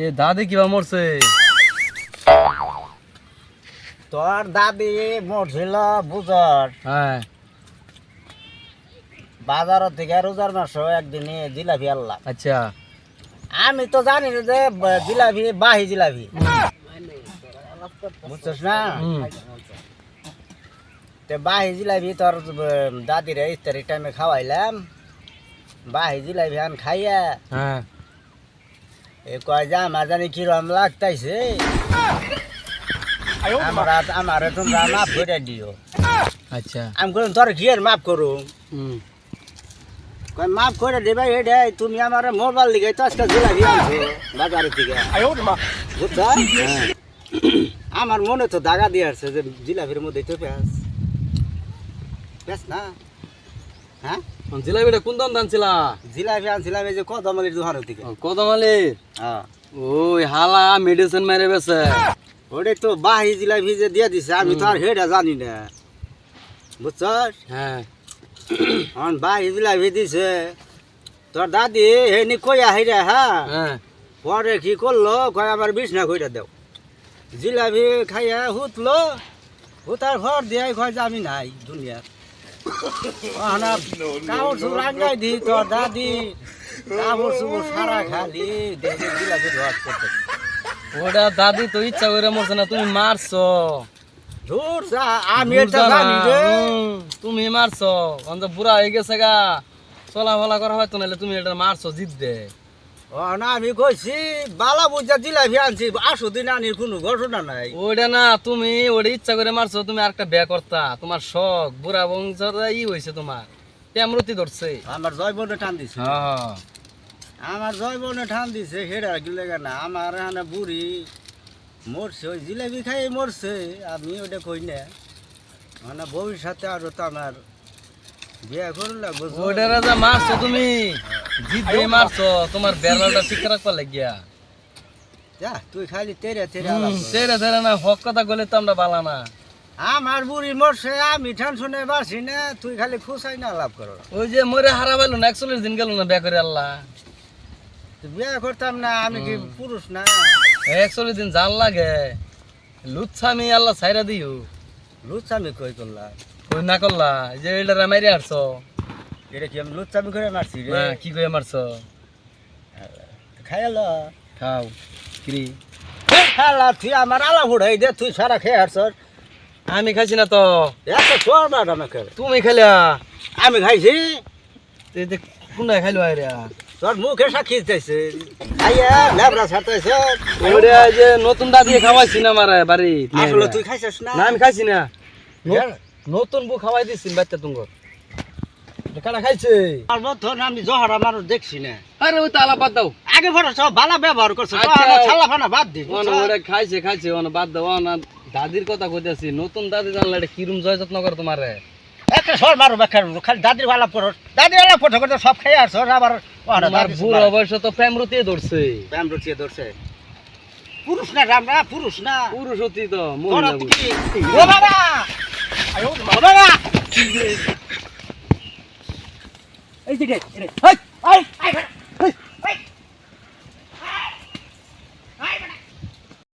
এ দাদি কিবা মরছে? তোর দাদি মরছিল বুঝর। হ্যাঁ বাজার থেকে রোজার মাস একদিনে জিলাপি আনলাম। আচ্ছা আমি তো জানি না যে জিলাপি বাহি জিলাপি, বুঝছিস না? তো বাহি জিলাপি তোর দাদিরে ইফতারি টাইমে খাওয়াইলাম। বাহি জিলাপি আন খাইয়া হ্যাঁ কয় যে আমার জানি কিরম লাগতাইছে, আমার তোমরা মাফ করে দিও। আচ্ছা আমি করলাম তোর কি আর মাফ করুম? কয় মাফ করে দেবে এটা তুমি আমার মোবাইল লিখে তো আজকে জিলাপি আনছো বাজারের থেকে, বুঝছো? আমার মনে তো দাগা দিয়ে আসছে যে জিলাপির মধ্যে তো পেঁয়াজ পেঁয়াজ না। হ্যাঁ জিলাপিটা কোন দাম আনছিলা? জিলাপি আনছিলাম এই যে কদমালির দোকানের থেকে। কদমালি? হ্যাঁ ওই হালা মেডিসিন মেরে বেছে। ওটাই তো বাহি জিলাপি যে দিয়ে দিছে, আমি তো আর হেটা জানি না, বুঝছস? হ্যাঁ এখন বাহি জিলাপি দিছে তোর দাদি হেনি কইয়া হেরা। হ্যাঁ হ্যাঁ পরে কি করলো, কয় আবার বিছনা কইরা দেও। জিলাপি খাইয়া হুতলো, হুতার ঘর দিয়ে কয় যে আমি নাই দুনিয়ার। কাপড় চুপ রাঙ্গাই দি তোর দাদি কাপড় চুপ সারা খালি দেখে জিলাপি ধোয়া করতে। ওটা দাদি তো ইচ্ছা করে মরছে না, তুমি মারছো। ধুর যা, আমি এটা জানি রে। তুমি মারছো, অন্ত বুড়া হয়ে গেছে গা, চলাফলা করা হয়তো নাহলে তুমি এটা মারছো জিত দে। না আমি কইছি বালা বুঝা জিলাপি আনছি, আসো দিন আনির কোনো ঘটনা নাই। ওইটা না, তুমি ওটা ইচ্ছা করে মারছো। তুমি আর একটা বিয়ে করতা, তোমার শখ বুড়া বংশর ই হয়েছে, তোমার তেমরতি ধরছে। আমার জয়বনে টান দিছে, হ্যাঁ আমার জয়বনে টান দিছে হেরা গিলে না। আমার এখানে বুড়ি মরছে, ওই জিলাপি খাই মরছে, আমি ওটা কই না। মানে ভবিষ্যতে আরো তো আমার বিয়ে করলে ওইটা রাজা মারছো তুমি, জিত দিয়ে মারছো। তোমার বেড়ালটা ঠিক রাখবা লাগিয়া। যা তুই খালি তেরে তেরে তেরে তেরে না, হক কথা বলে তো আমরা বালা না। আমার বুড়ি মরছে, আমি টেনশনে বাসি না, তুই খালি খুশাই না লাভ করো। ওই যে মরে হারা পাইল না, 41 দিন গেল না বিয়ে করে আল্লাহ। বিয়ে করতাম না, আমি কি পুরুষ না? 41 দিন জাল লাগে, লুচ্ছামি আল্লাহ ছাইরা দিও। লুচ্চামি কই করলাম? কই না করলা যে এটা মাইরে আসছো? এটা কি আমি লুচ্চামি করে মারছি রে? না কি কই মারছো? খাইলো খাও কি খালা তুই আমার আলা ফুড়াই দে, তুই সারা খেয়ে হারছ। আমি খাইছি না তো। এত চোর বাড়া না খেলে তুমি খাইলা? আমি খাইছি। কোনটা খাইলো আরে? তোর মুখে সাক্ষী চাইছে, খাইয়া লেবরা ছাড়তেছে। ওরে যে নতুন দাদি খাওয়াইছি না মারা বাড়ি। আসলে তুই খাইছিস না? না আমি খাইছি না, নতুন বউ খাওয়াই দিছিস বাচ্চা তুঙ্গর। কাটা খাইছে আর মতন আমি জহরা মানুষ দেখছি না। আরে ওই তালা বাদ দাও, আগে পরে সব ভালো ব্যবহার করছে, ছালা ফানা বাদ দি। ওটা খাইছে খাইছে ওনা বাদ দাও। না দাদির কথা কইতাছি, নতুন দাদি জানলে এটা কিরম জয় যত্ন করে তোমারে। একটা সর মারো বেকার, খালি দাদির ভালা পড়ো, দাদির ভালা পড়ো করতে সব খাই আর সর আবার বুড়ো বয়স তো প্রেম রুতিয়ে ধরছে। প্রেম রুচিয়ে ধরছে। পুরুষ না রামরা, পুরুষ না পুরুষ হতি তো তোরা তুই ও বাবা, আয়ো বাবা, এই দিকে এই